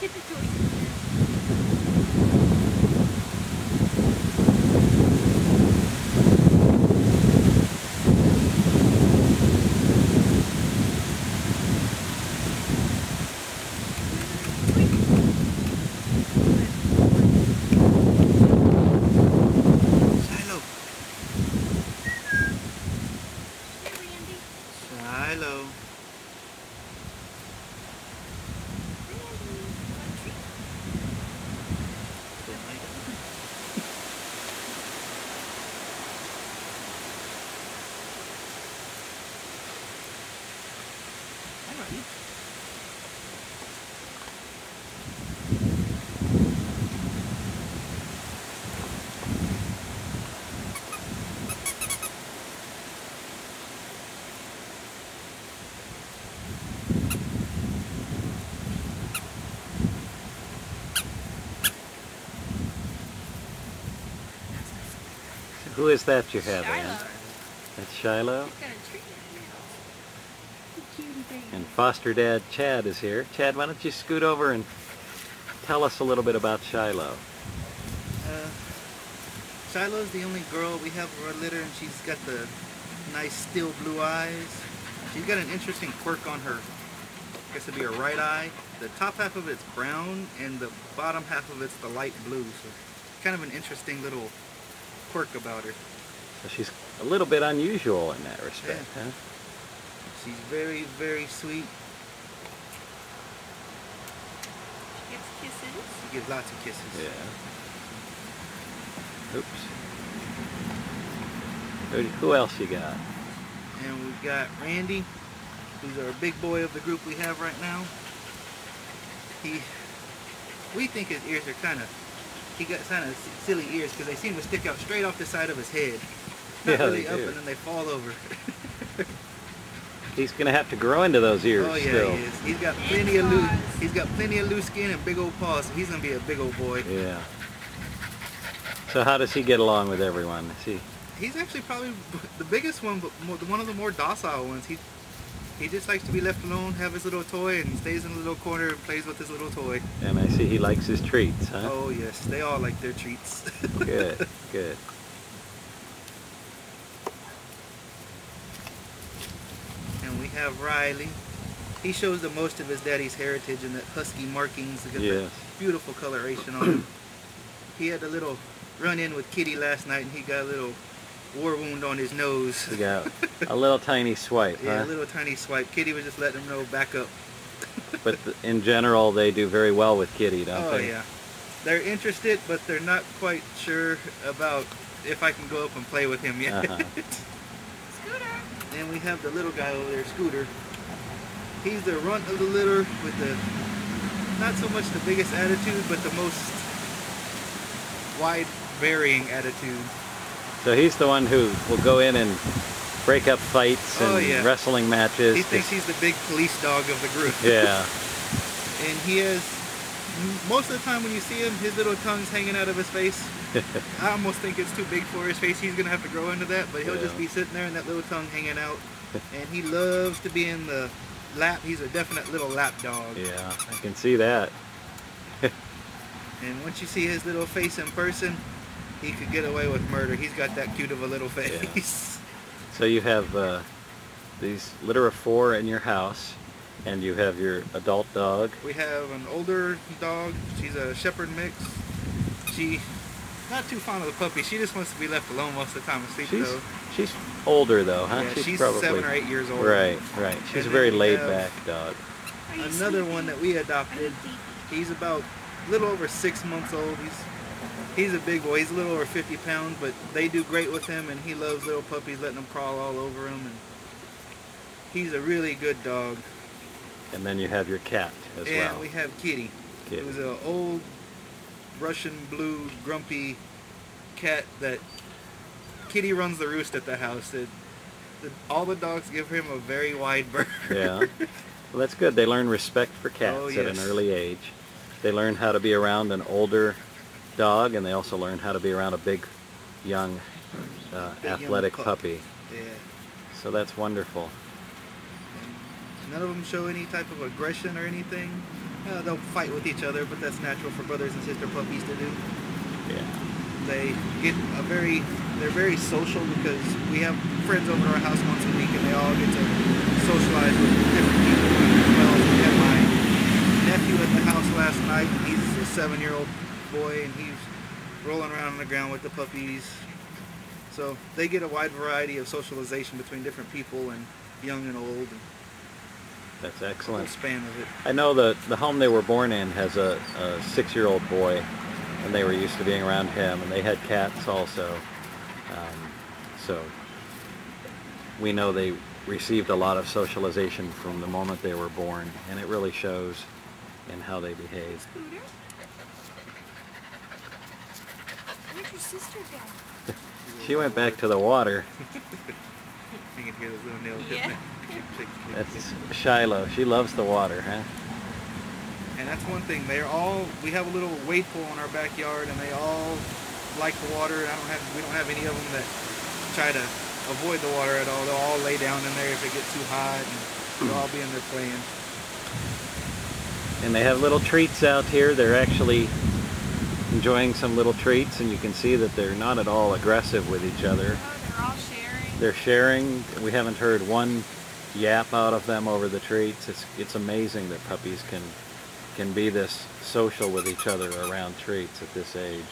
Get the toys. Shiloh. Who is that you have, Ann? Shiloh. That's Shiloh. He's got a treat in his mouth. Cutie baby. And foster dad Chad is here. Chad, why don't you scoot over and tell us a little bit about Shiloh? Shiloh's the only girl we have in our litter, and she's got the nice steel blue eyes. She's got an interesting quirk on her, I guess it'd be her right eye. The top half of it's brown, and the bottom half of it's the light blue. So kind of an interesting little quirk about her. So she's a little bit unusual in that respect, Yeah. huh? She's very, very sweet. She gives kisses. She gives lots of kisses. Yeah. Oops. Who else you got? And we've got Randy, who's our big boy of the group we have right now. We think his ears are he got kind of silly ears because they seem to stick out straight off the side of his head. Not Yeah, really they up, do. and then they fall over. He's gonna have to grow into those ears Oh yeah, still. he is. He's got plenty of loose. He's got plenty of loose skin and big old paws, so he's gonna be a big old boy. Yeah. So how does he get along with everyone? Is he? He's actually probably the biggest one, but one of the more docile ones. He just likes to be left alone, have his little toy, and stays in the little corner and plays with his little toy. And I see he likes his treats, huh? Oh yes, they all like their treats. Good, good. And we have Riley. He shows the most of his daddy's heritage and that husky markings. Got Yes. that beautiful coloration on him. He had a little run-in with Kitty last night, and he got a little war wound on his nose. We got a little tiny swipe, Yeah, huh? a little tiny swipe. Kitty was just letting him know, back up. But in general, they do very well with Kitty, don't Oh they? yeah. They're interested, but they're not quite sure about if I can go up and play with him yet. Uh-huh. Scooter. And we have the little guy over there, Scooter. He's the runt of the litter with the, not so much the biggest attitude, but the most wide varying attitude. So he's the one who will go in and break up fights and Oh, yeah. wrestling matches. He thinks he's the big police dog of the group. Yeah. And he has, most of the time when you see him, his little tongue's hanging out of his face. I almost think it's too big for his face. He's going to have to grow into that, but he'll just be sitting there and that little tongue hanging out. And he loves to be in the lap. He's a definite little lap dog. Yeah, I can see that. And once you see his little face in person, he could get away with murder. He's got that cute of a little face. So you have these litter of 4 in your house, and you have your adult dog. We have an older dog. She's a shepherd mix. She's not too fond of the puppy. She just wants to be left alone most of the time asleep, though. She's older though, huh? Yeah, she's probably 7 or 8 years old. Right, right. She's a And very then we laid have back dog. Another one that we adopted. He's about a little over 6 months old. He's a big boy. He's a little over 50 pounds, but they do great with him, and he loves little puppies, letting them crawl all over him. And he's a really good dog. And then you have your cat as well. And we have Kitty. Kitty. Who's an old Russian blue grumpy cat that Kitty runs the roost at the house. All the dogs give him a very wide berth. Yeah. Well, that's good. They learn respect for cats at an early age. They learn how to be around an older dog, and they also learn how to be around a big, young, athletic puppy. Yeah. So that's wonderful. None of them show any type of aggression or anything. They'll fight with each other, but that's natural for brothers and sister puppies to do. Yeah. They get they're very social because we have friends over to our house once a week and they all get to socialize with different people as well. We had my nephew at the house last night. He's a 7-year-old boy and he's rolling around on the ground with the puppies. So they get a wide variety of socialization between different people and young and old. And that's excellent. The span of it. I know the home they were born in has a 6-year-old boy, and they were used to being around him, and they had cats also. So we know they received a lot of socialization from the moment they were born, and it really shows in how they behave. Scooter? Where'd your sister go? She went back to the water. You can hear those little nails. Yeah. That's Shiloh. She loves the water, huh? And that's one thing. We have a little wade pool in our backyard, and they all like the water. We don't have any of them that try to avoid the water at all. They'll all lay down in there if it gets too hot, and they'll all be in there playing. And they have little treats out here. They're actually enjoying some little treats, and you can see that they're not at all aggressive with each other. Oh, they're all sharing. They're sharing. We haven't heard one yap out of them over the treats. It's amazing that puppies can be this social with each other around treats at this age.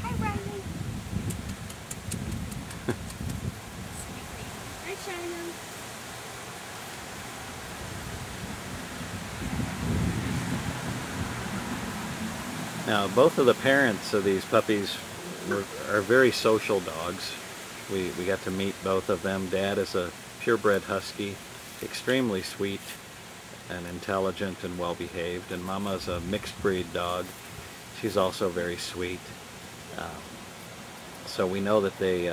Hi, Riley. Hi, Shiloh. Now, both of the parents of these puppies are very social dogs. We got to meet both of them. Dad is a purebred Husky, extremely sweet and intelligent and well-behaved, and Mama's a mixed breed dog. She's also very sweet. So we know that they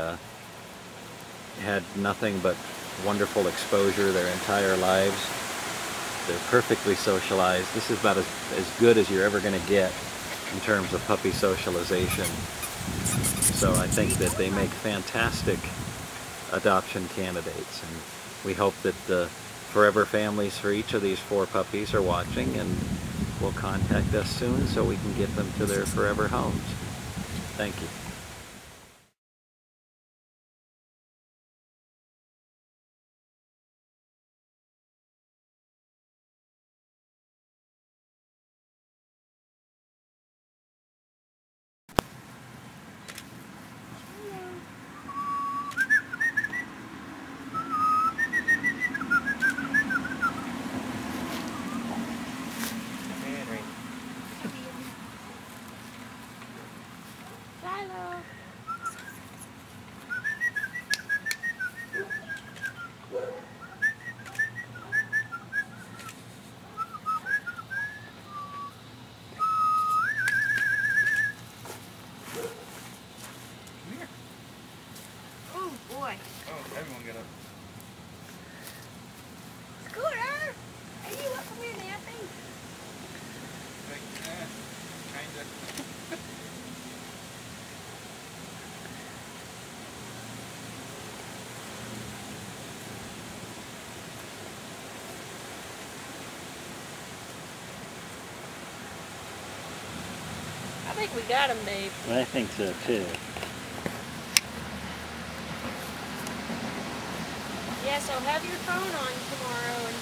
had nothing but wonderful exposure their entire lives. They're perfectly socialized. This is about as good as you're ever going to get in terms of puppy socialization. So I think that they make fantastic adoption candidates, and we hope that the forever families for each of these 4 puppies are watching and will contact us soon so we can get them to their forever homes. Thank you. Shiloh. Oh, boy. Oh, everyone get up. Scooter! Are you up from your napping? Kinda. I think we got him, babe. I think so too. Yeah, so have your phone on tomorrow and